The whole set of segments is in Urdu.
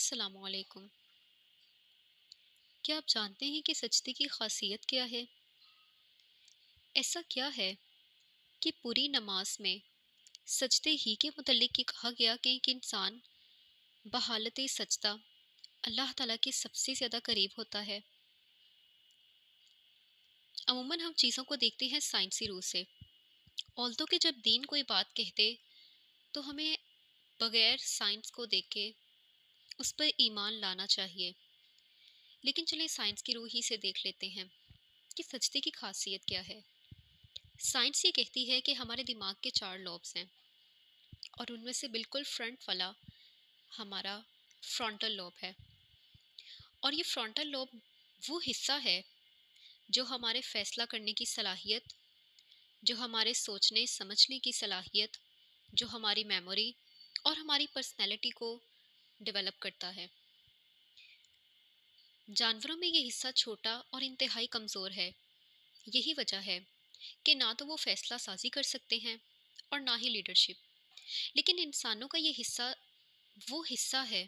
السلام علیکم۔ کیا آپ جانتے ہیں کہ سجدے کی خاصیت کیا ہے؟ ایسا کیا ہے کہ پوری نماز میں سجدے ہی کے متعلق یہ کہا گیا کہ ایک انسان بحالت سجدہ اللہ تعالیٰ کے سب سے زیادہ قریب ہوتا ہے؟ عموماً ہم چیزوں کو دیکھتے ہیں سائنسی روح سے، although کہ جب دین کوئی بات کہتے تو ہمیں بغیر سائنس کو دیکھے اس پر ایمان لانا چاہیے، لیکن چلیں سائنس کی روح ہی سے دیکھ لیتے ہیں کہ سجدے کی خاصیت کیا ہے۔ سائنس یہ کہتی ہے کہ ہمارے دماغ کے 4 لوبس ہیں اور ان میں سے بالکل فرنٹ والا ہمارا فرونٹل لوب ہے، اور یہ فرونٹل لوب وہ حصہ ہے جو ہمارے فیصلہ کرنے کی صلاحیت، جو ہمارے سوچنے سمجھنے کی صلاحیت، جو ہماری میموری اور ہماری پرسنالٹی کو ڈیولپ کرتا ہے۔ جانوروں میں یہ حصہ چھوٹا اور انتہائی کمزور ہے، یہی وجہ ہے کہ نہ تو وہ فیصلہ سازی کر سکتے ہیں اور نہ ہی لیڈرشپ، لیکن انسانوں کا یہ حصہ وہ حصہ ہے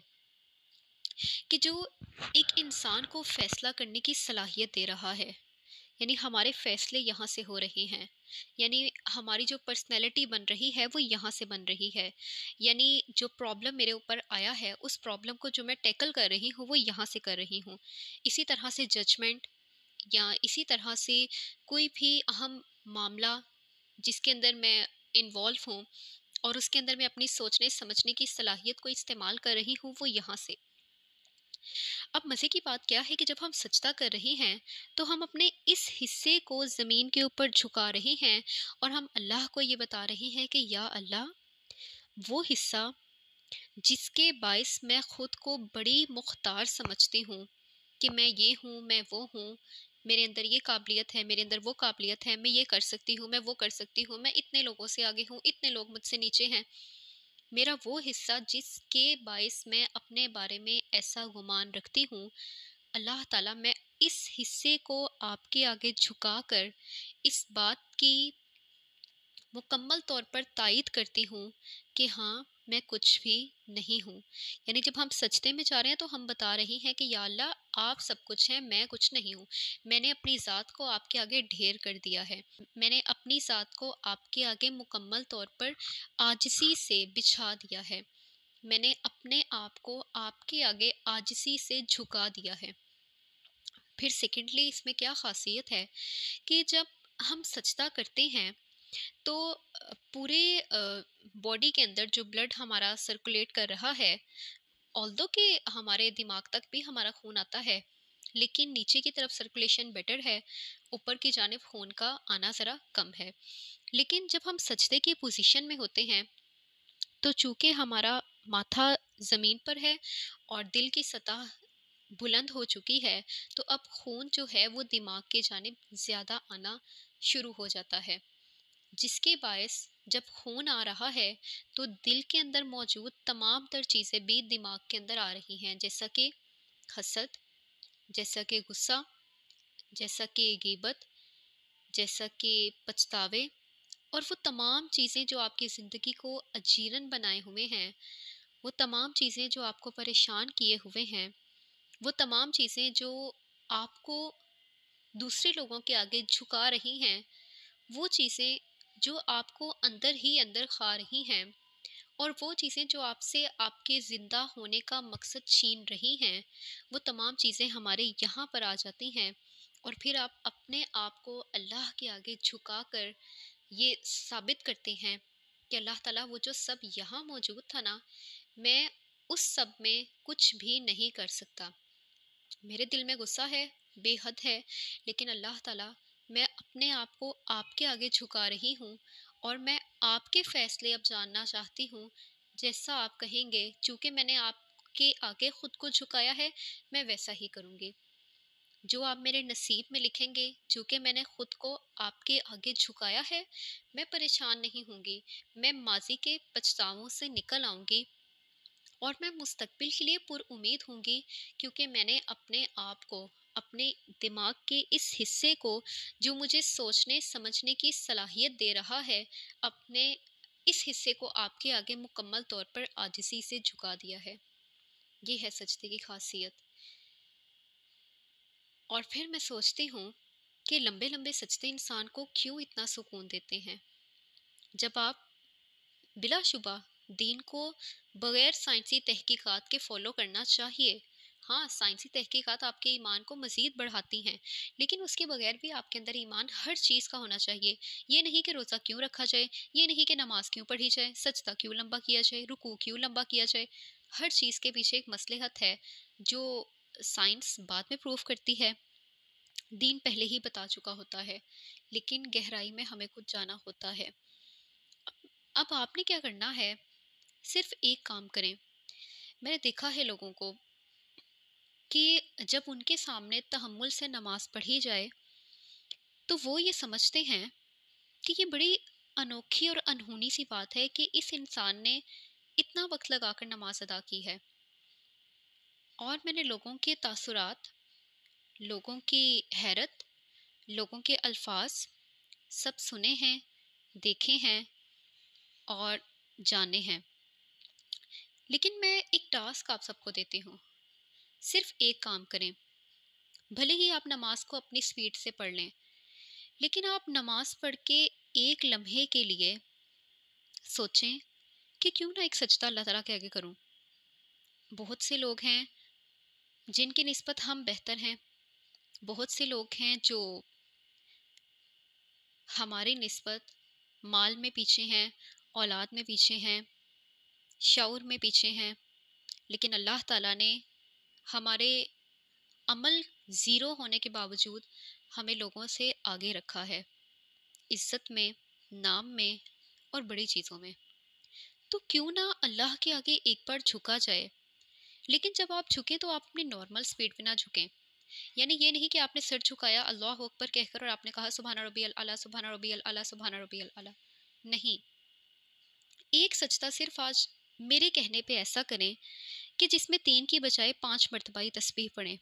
کہ جو ایک انسان کو فیصلہ کرنے کی صلاحیت دے رہا ہے، یعنی ہمارے فیصلے یہاں سے ہو رہے ہیں، یعنی ہماری جو پرسنالٹی بن رہی ہے وہ یہاں سے بن رہی ہے، یعنی جو پرابلم میرے اوپر آیا ہے اس پرابلم کو جو میں ٹیکل کر رہی ہوں وہ یہاں سے کر رہی ہوں۔ اسی طرح سے ججمنٹ یا اسی طرح سے کوئی بھی اہم معاملہ جس کے اندر میں انوالو ہوں اور اس کے اندر میں اپنی سوچنے سمجھنے کی صلاحیت کو استعمال کر رہی ہوں وہ یہاں سے۔ اب مزے کی بات کیا ہے کہ جب ہم سجدہ کر رہے ہیں تو ہم اپنے اس حصے کو زمین کے اوپر جھکا رہے ہیں اور ہم اللہ کو یہ بتا رہے ہیں کہ یا اللہ، وہ حصہ جس کے باعث میں خود کو بڑی مختار سمجھتی ہوں کہ میں یہ ہوں، میں وہ ہوں، میرے اندر یہ قابلیت ہے، میرے اندر وہ قابلیت ہے، میں یہ کر سکتی ہوں، میں وہ کر سکتی ہوں، میں اتنے لوگوں سے آگے ہوں، اتنے لوگ مجھ سے نیچے ہیں، میرا وہ حصہ جس کے باعث میں اپنے بارے میں ایسا گمان رکھتی ہوں، اللہ تعالیٰ میں اس حصے کو آپ کے آگے جھکا کر اس بات کی مکمل طور پر تائید کرتی ہوں کہ ہاں میں کچھ بھی نہیں ہوں۔ یعنی جب ہم سجدے میں جا رہے ہیں تو ہم بتا رہے ہیں کہ یا اللہ آپ سب کچھ ہیں، میں کچھ نہیں ہوں، میں نے اپنی ذات کو آپ کے آگے ڈھیر کر دیا ہے، میں نے اپنی ذات کو آپ کے آگے مکمل طور پر عاجزی سے بچھا دیا ہے، میں نے اپنے آپ کو آپ کے آگے عاجزی سے جھکا دیا ہے۔ پھر سیکنڈلی اس میں کیا خاصیت ہے کہ جب ہم سجدہ کرتے ہیں تو پورے باڈی کے اندر جو بلڈ ہمارا سرکولیٹ کر رہا ہے، although کہ ہمارے دماغ تک بھی ہمارا خون آتا ہے لیکن نیچے کی طرف سرکولیشن بیٹر ہے، اوپر کی جانب خون کا آنا ذرا کم ہے۔ لیکن جب ہم سجدے کی پوزیشن میں ہوتے ہیں تو چونکہ ہمارا ماتھا زمین پر ہے اور دل کی سطح بلند ہو چکی ہے تو اب خون جو ہے وہ دماغ کی جانب زیادہ آنا شروع ہو جاتا ہے، جس کے باعث جب خون آ رہا ہے تو دل کے اندر موجود تمام تر چیزیں بھی دماغ کے اندر آ رہی ہیں، جیسا کہ حسد، جیسا کہ غصہ، جیسا کہ غیبت، جیسا کہ پچھتاوے، اور وہ تمام چیزیں جو آپ کی زندگی کو اجیرن بنائے ہوئے ہیں، وہ تمام چیزیں جو آپ کو پریشان کیے ہوئے ہیں، وہ تمام چیزیں جو آپ کو دوسرے لوگوں کے آگے جھکا رہی ہیں، وہ چیزیں جو آپ کو اندر ہی اندر کھا رہی ہیں، اور وہ چیزیں جو آپ سے آپ کے زندہ ہونے کا مقصد چھین رہی ہیں، وہ تمام چیزیں ہمارے یہاں پر آ جاتی ہیں، اور پھر آپ اپنے آپ کو اللہ کے آگے جھکا کر یہ ثابت کرتے ہیں کہ اللہ تعالیٰ وہ جو سب یہاں موجود تھا نا، میں اس سب میں کچھ بھی نہیں کر سکتا، میرے دل میں غصہ ہے، بے حد ہے، لیکن اللہ تعالیٰ میں اپنے آپ کو آپ کے آگے جھکا رہی ہوں اور میں آپ کے فیصلے اب جاننا چاہتی ہوں، جیسا آپ کہیں گے، چونکہ میں نے آپ کے آگے خود کو جھکایا ہے میں ویسا ہی کروں گی، جو آپ میرے نصیب میں لکھیں گے، چونکہ میں نے خود کو آپ کے آگے جھکایا ہے، میں پریشان نہیں ہوں گی، میں ماضی کے پچھتاووں سے نکل آؤں گی اور میں مستقبل کے لیے پر امید ہوں گی، کیونکہ میں نے اپنے آپ کو، اپنے دماغ کے اس حصے کو جو مجھے سوچنے سمجھنے کی صلاحیت دے رہا ہے، اپنے اس حصے کو آپ کے آگے مکمل طور پر عاجزی سے جھکا دیا ہے۔ یہ ہے سجدے کی خاصیت۔ اور پھر میں سوچتی ہوں کہ لمبے لمبے سجدے انسان کو کیوں اتنا سکون دیتے ہیں؟ جب آپ بلا شبہ دین کو بغیر سائنسی تحقیقات کے فالو کرنا چاہیے، ہاں سائنسی تحقیقات آپ کے ایمان کو مزید بڑھاتی ہیں، لیکن اس کے بغیر بھی آپ کے اندر ایمان ہر چیز کا ہونا چاہیے۔ یہ نہیں کہ روزہ کیوں رکھا جائے، یہ نہیں کہ نماز کیوں پڑھی جائے، سجدہ کیوں لمبا کیا جائے، رکوع کیوں لمبا کیا جائے۔ ہر چیز کے پیچھے ایک مصلحت ہے جو سائنس بعد میں پروف کرتی ہے، دین پہلے ہی بتا چکا ہوتا ہے، لیکن گہرائی میں ہمیں خود جانا ہوتا ہے۔ اب آپ نے کیا کرنا ہے، صرف ایک کام کریں۔ میں نے دیکھا ہے لوگوں کو کہ جب ان کے سامنے تحمل سے نماز پڑھی جائے تو وہ یہ سمجھتے ہیں کہ یہ بڑی انوکھی اور انہونی سی بات ہے کہ اس انسان نے اتنا وقت لگا کر نماز ادا کی ہے۔ اور میں نے لوگوں کے تاثرات، لوگوں کی حیرت، لوگوں کے الفاظ سب سنے ہیں، دیکھے ہیں اور جانے ہیں۔ لیکن میں ایک ٹاسک آپ سب کو دیتی ہوں، صرف ایک کام کریں۔ بھلے ہی آپ نماز کو اپنی سپیڈ سے پڑھ لیں، لیکن آپ نماز پڑھ کے ایک لمحے کے لیے سوچیں کہ کیوں نہ ایک سجدہ اللہ تعالیٰ کے آگے کروں۔ بہت سے لوگ ہیں جن کی نسبت ہم بہتر ہیں، بہت سے لوگ ہیں جو ہماری نسبت مال میں پیچھے ہیں، اولاد میں پیچھے ہیں، شعور میں پیچھے ہیں، لیکن اللہ تعالیٰ نے ہمارے عمل زیرو ہونے کے باوجود ہمیں لوگوں سے آگے رکھا ہے، عزت میں، نام میں اور بڑی چیزوں میں۔ تو کیوں نہ اللہ کے آگے ایک بار جھکا جائے، لیکن جب آپ جھکیں تو آپ اپنی نارمل سپیڈ پہ نہ جھکیں۔ یعنی یہ نہیں کہ آپ نے سر جھکایا اللہ اکبر کہہ کر اور آپ نے کہا سبحان ربی الاعلیٰ سبحان ربی الاعلیٰ سبحان ربی الاعلیٰ، نہیں۔ ایک سجدہ صرف آج میرے کہنے پہ ایسا کریں کہ جس میں 3 کی بجائے 5 مرتبہ ہی تسبیح پڑھیں،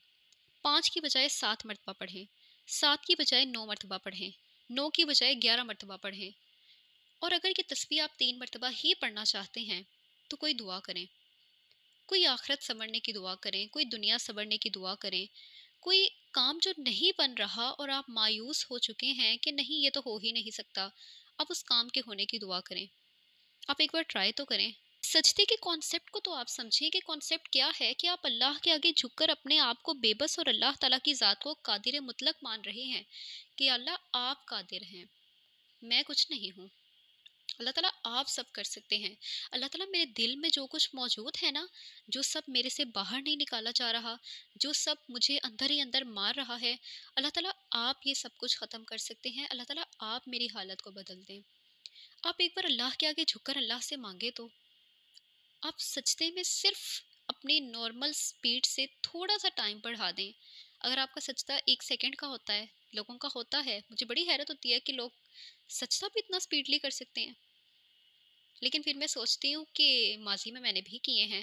5 کی بجائے 7 مرتبہ پڑھیں، 7 کی بجائے 9 مرتبہ پڑھیں، 9 کی بجائے 11 مرتبہ پڑھیں۔ اور اگر یہ تسبیح آپ 3 مرتبہ ہی پڑھنا چاہتے ہیں تو کوئی دعا کریں، کوئی آخرت سنورنے کی دعا کریں، کوئی دنیا سنورنے کی دعا کریں، کوئی کام جو نہیں بن رہا اور آپ مایوس ہو چکے ہیں کہ نہیں یہ تو ہو ہی نہیں سکتا، اب اس کام کے ہونے کی دعا کریں۔ آپ ایک بار ٹرائی تو کریں۔ سجدے کے کانسیپٹ کو تو آپ سمجھیں کہ کانسیپٹ کیا ہے، کہ آپ اللہ کے آگے جھک کر اپنے آپ کو بے بس اور اللہ تعالیٰ کی ذات کو قادر مطلق مان رہے ہیں کہ اللہ آپ قادر ہیں، میں کچھ نہیں ہوں، اللہ تعالیٰ آپ سب کر سکتے ہیں۔ اللہ تعالیٰ میرے دل میں جو کچھ موجود ہے نا، جو سب میرے سے باہر نہیں نکالا جا رہا، جو سب مجھے اندر ہی اندر مار رہا ہے، اللہ تعالیٰ آپ یہ سب کچھ ختم کر سکتے ہیں، اللہ تعالیٰ آپ میری حالت کو بدل دیں۔ آپ ایک بار اللہ کے آگے جھک کر اللہ سے مانگے تو آپ سجدے میں صرف اپنی نارمل سپیڈ سے تھوڑا سا ٹائم بڑھا دیں۔ اگر آپ کا سجدہ 1 سیکنڈ کا ہوتا ہے، لوگوں کا ہوتا ہے، مجھے بڑی حیرت ہوتی ہے کہ لوگ سجدہ بھی اتنا سپیڈلی کر سکتے ہیں، لیکن پھر میں سوچتی ہوں کہ ماضی میں نے بھی کیے ہیں،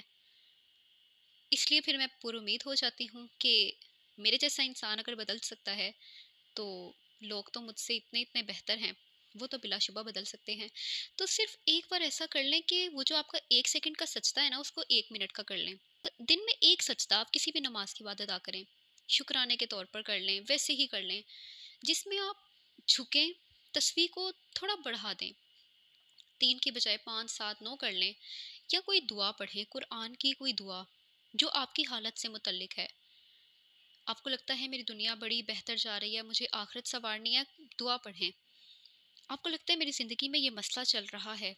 اس لیے پھر میں پر امید ہو جاتی ہوں کہ میرے جیسا انسان اگر بدل سکتا ہے تو لوگ تو مجھ سے اتنے اتنے بہتر ہیں، وہ تو بلا شبہ بدل سکتے ہیں۔ تو صرف ایک بار ایسا کر لیں کہ وہ جو آپ کا 1 سیکنڈ کا سجدہ ہے نا، اس کو 1 منٹ کا کر لیں۔ دن میں ایک سجدہ آپ کسی بھی نماز کے بعد ادا کریں، شکرانے کے طور پر کر لیں، ویسے ہی کر لیں، جس میں آپ جھکیں، تسبیح کو تھوڑا بڑھا دیں، 3 کی بجائے 5 7 9 کر لیں، یا کوئی دعا پڑھیں، قرآن کی کوئی دعا جو آپ کی حالت سے متعلق ہے۔ آپ کو لگتا ہے میری دنیا بڑی بہتر جا رہی ہے، مجھے آخرت سنوارنی ہے، دعا پڑھیں۔ آپ کو لگتا ہے میری زندگی میں یہ مسئلہ چل رہا ہے،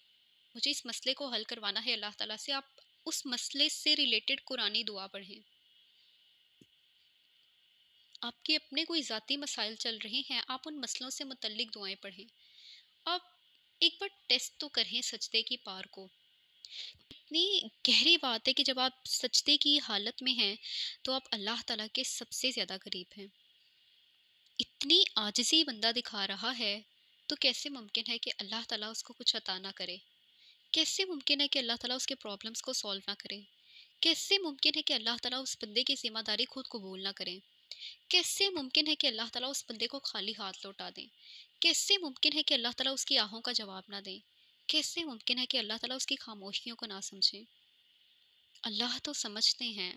مجھے اس مسئلے کو حل کروانا ہے اللہ تعالیٰ سے، آپ اس مسئلے سے ریلیٹڈ قرآنی دعا پڑھیں۔ آپ کے اپنے کوئی ذاتی مسائل چل رہے ہیں، آپ ان مسئلوں سے متعلق دعائیں پڑھیں۔ آپ ایک بار ٹیسٹ تو کریں سجدے کی پار کو۔ اتنی گہری بات ہے کہ جب آپ سجدے کی حالت میں ہیں تو آپ اللہ تعالیٰ کے سب سے زیادہ قریب ہیں۔ اتنی عاجزی بندہ دکھا رہا ہے تو کیسے ممکن ہے کہ اللہ تعالیٰ اس کو کچھ عطا نہ کرے؟ کیسے ممکن ہے کہ اللہ تعالیٰ اس کے پرابلمس کو سولو نہ کرے؟ کیسے ممکن ہے کہ اللہ تعالیٰ اس بندے کی ذمہ داری خود قبول نہ کریں؟ کیسے ممکن ہے کہ اللہ تعالیٰ اس بندے کو خالی ہاتھ لوٹا دیں؟ کیسے ممکن ہے کہ اللہ تعالیٰ اس کی آہوں کا جواب نہ دیں؟ کیسے ممکن ہے کہ اللہ تعالیٰ اس کی خاموشیوں کو نہ سمجھیں؟ اللہ تو سمجھتے ہیں،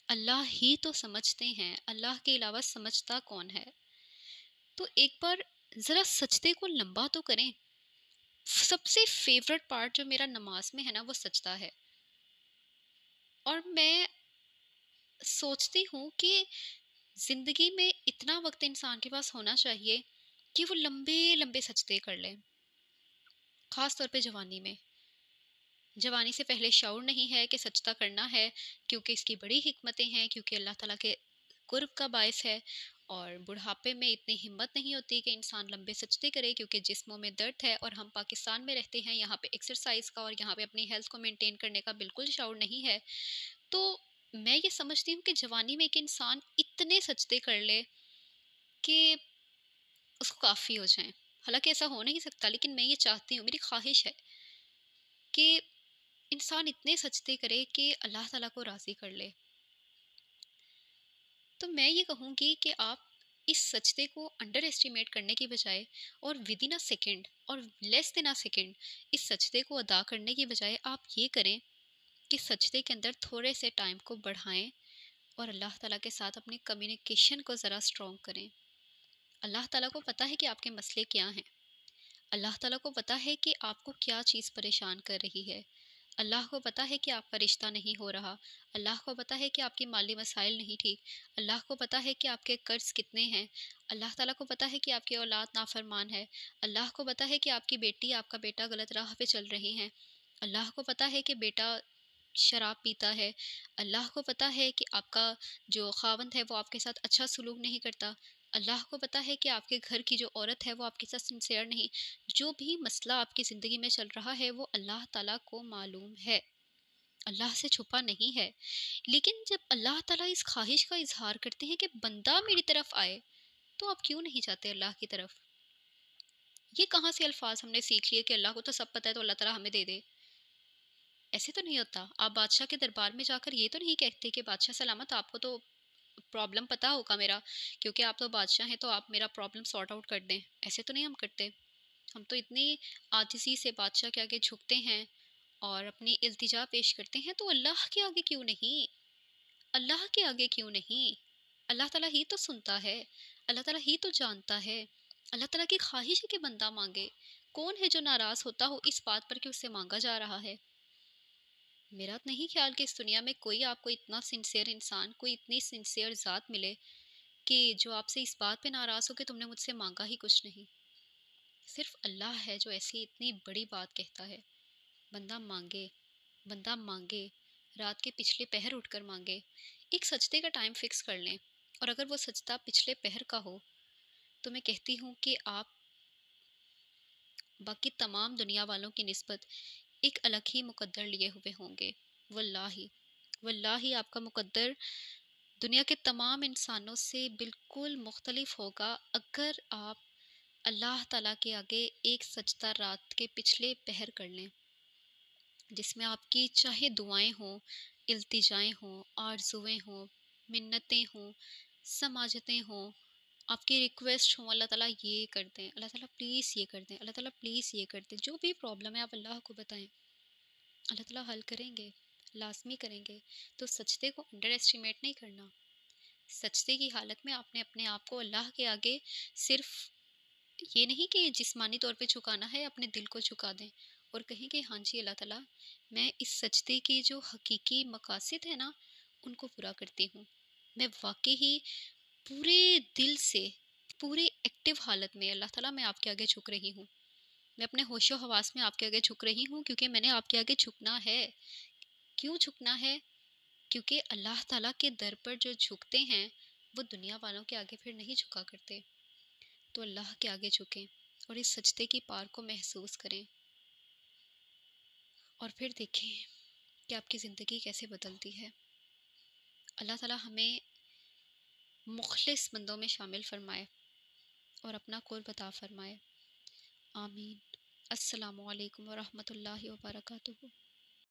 اللہ ہی تو سمجھتے ہیں، اللہ کے علاوہ سمجھتا کون ہے؟ تو ایک بار ذرا سجدے کو لمبا تو کریں۔ سب سے فیورٹ پارٹ جو میرا نماز میں ہے نا وہ سجدہ ہے، اور میں سوچتی ہوں کہ زندگی میں اتنا وقت انسان کے پاس ہونا چاہیے کہ وہ لمبے لمبے سجدے کر لے، خاص طور پہ جوانی میں۔ جوانی سے پہلے شعور نہیں ہے کہ سجدہ کرنا ہے، کیونکہ اس کی بڑی حکمتیں ہیں، کیونکہ اللہ تعالیٰ کے قرب کا باعث ہے۔ اور بڑھاپے میں اتنی ہمت نہیں ہوتی کہ انسان لمبے سجدے کرے، کیونکہ جسموں میں درد ہے، اور ہم پاکستان میں رہتے ہیں، یہاں پہ ایکسرسائز کا اور یہاں پہ اپنی ہیلتھ کو مینٹین کرنے کا بالکل شعور نہیں ہے۔ تو میں یہ سمجھتی ہوں کہ جوانی میں ایک انسان اتنے سجدے کر لے کہ اس کو کافی ہو جائیں۔ حالانکہ ایسا ہو نہیں سکتا، لیکن میں یہ چاہتی ہوں، میری خواہش ہے کہ انسان اتنے سجدے کرے کہ اللہ تعالیٰ کو راضی کر لے۔ تو میں یہ کہوں گی کہ آپ اس سجدے کو انڈر ایسٹیمیٹ کرنے کی بجائے، اور ود ان اے سیکنڈ اور لیس دین اے سیکنڈ اس سجدے کو ادا کرنے کی بجائے آپ یہ کریں کہ سجدے کے اندر تھوڑے سے ٹائم کو بڑھائیں، اور اللہ تعالیٰ کے ساتھ اپنی کمیونیکیشن کو ذرا اسٹرانگ کریں۔ اللہ تعالیٰ کو پتہ ہے کہ آپ کے مسئلے کیا ہیں، اللہ تعالیٰ کو پتہ ہے کہ آپ کو کیا چیز پریشان کر رہی ہے، اللہ کو پتہ ہے کہ آپ کا رشتہ نہیں ہو رہا، اللہ کو پتہ ہے کہ آپ کی مالی مسائل نہیں ٹھیک، اللہ کو پتہ ہے کہ آپ کے قرض کتنے ہیں، اللہ تعالیٰ کو پتہ ہے کہ آپ کی اولاد نافرمان ہے، اللہ کو پتہ ہے کہ آپ کی بیٹی آپ کا بیٹا غلط راہ پہ چل رہے ہیں، اللہ کو پتہ ہے کہ بیٹا شراب پیتا ہے، اللہ کو پتہ ہے کہ آپ کا جو خاوند ہے وہ آپ کے ساتھ اچھا سلوک نہیں کرتا، اللہ کو پتہ ہے کہ آپ کے گھر کی جو عورت ہے وہ آپ کے ساتھ سنسیئر نہیں۔ جو بھی مسئلہ آپ کی زندگی میں چل رہا ہے وہ اللہ تعالیٰ کو معلوم ہے، اللہ سے چھپا نہیں ہے۔ لیکن جب اللہ تعالیٰ اس خواہش کا اظہار کرتے ہیں کہ بندہ میری طرف آئے، تو آپ کیوں نہیں جاتے اللہ کی طرف؟ یہ کہاں سے الفاظ ہم نے سیکھ لیے کہ اللہ کو تو سب پتہ ہے تو اللہ تعالیٰ ہمیں دے دے؟ ایسے تو نہیں ہوتا۔ آپ بادشاہ کے دربار میں جا کر یہ تو نہیں کہتے کہ بادشاہ سلامت، آپ کو تو پرابلم پتہ ہوگا میرا، کیونکہ آپ تو بادشاہ ہیں تو آپ میرا پرابلم سارٹ آؤٹ کر دیں۔ ایسے تو نہیں ہم کرتے۔ ہم تو اتنی عاجزی سے بادشاہ کے آگے جھکتے ہیں اور اپنی التجا پیش کرتے ہیں، تو اللہ کے آگے کیوں نہیں؟ اللہ کے آگے کیوں نہیں؟ اللہ تعالیٰ ہی تو سنتا ہے، اللہ تعالیٰ ہی تو جانتا ہے، اللہ تعالیٰ کی خواہش ہے کہ بندہ مانگے۔ کون ہے جو ناراض ہوتا ہو اس بات پر کہ اس سے مانگا جا رہا ہے؟ میرا نہیں خیال کہ اس دنیا میں کوئی آپ کو اتنا سنسیئر انسان، کوئی اتنی سنسیئر ذات ملے کہ جو آپ سے اس بات پہ ناراض ہو کہ تم نے مجھ سے مانگا ہی کچھ نہیں۔ صرف اللہ ہے جو ایسی اتنی بڑی بات کہتا ہے، بندہ مانگے، بندہ مانگے، رات کے پچھلے پہر اٹھ کر مانگے۔ ایک سجدے کا ٹائم فکس کر لیں، اور اگر وہ سجدہ پچھلے پہر کا ہو تو میں کہتی ہوں کہ آپ باقی تمام دنیا والوں کی نسبت ایک الگ ہی مقدر لیے ہوئے ہوں گے۔ واللہ، واللہ آپ کا مقدر دنیا کے تمام انسانوں سے بالکل مختلف ہوگا اگر آپ اللہ تعالیٰ کے آگے ایک سجدہ رات کے پچھلے پہر کر لیں، جس میں آپ کی چاہے دعائیں ہوں، التجائیں ہوں، آرزویں ہوں، منتیں ہوں، سماجتیں ہوں، آپ کی ریکویسٹ ہوں، اللہ تعالیٰ یہ کر دیں، اللہ تعالیٰ پلیز یہ کر دیں، اللہ تعالیٰ پلیز یہ کر دیں، جو بھی پرابلم ہے آپ اللہ کو بتائیں، اللہ تعالیٰ حل کریں گے، لازمی کریں گے۔ تو سجدے کو انڈر ایسٹیمیٹ نہیں کرنا۔ سجدے کی حالت میں آپ نے اپنے آپ کو اللہ کے آگے صرف یہ نہیں کہ جسمانی طور پہ جھکانا ہے، اپنے دل کو جھکا دیں اور کہیں کہ ہاں جی اللہ تعالیٰ، میں اس سجدے کی جو حقیقی مقاصد ہے نا ان کو پورا کرتی ہوں۔ میں واقعی ہی پورے دل سے، پورے ایکٹیو حالت میں اللہ تعالیٰ میں آپ کے آگے جھک رہی ہوں، میں اپنے ہوش و حواس میں آپ کے آگے جھک رہی ہوں، کیونکہ میں نے آپ کے آگے جھکنا ہے۔ کیوں جھکنا ہے؟ کیونکہ اللہ تعالیٰ کے در پر جو جھکتے ہیں وہ دنیا والوں کے آگے پھر نہیں جھکا کرتے۔ تو اللہ کے آگے جھکیں اور اس سجدے کی پار کو محسوس کریں، اور پھر دیکھیں کہ آپ کی زندگی کیسے بدلتی ہے۔ اللہ تعالیٰ ہمیں مخلص بندوں میں شامل فرمائے اور اپنا قرب عطا فرمائے۔ آمین۔ السلام علیکم ورحمۃ اللہ وبرکاتہ۔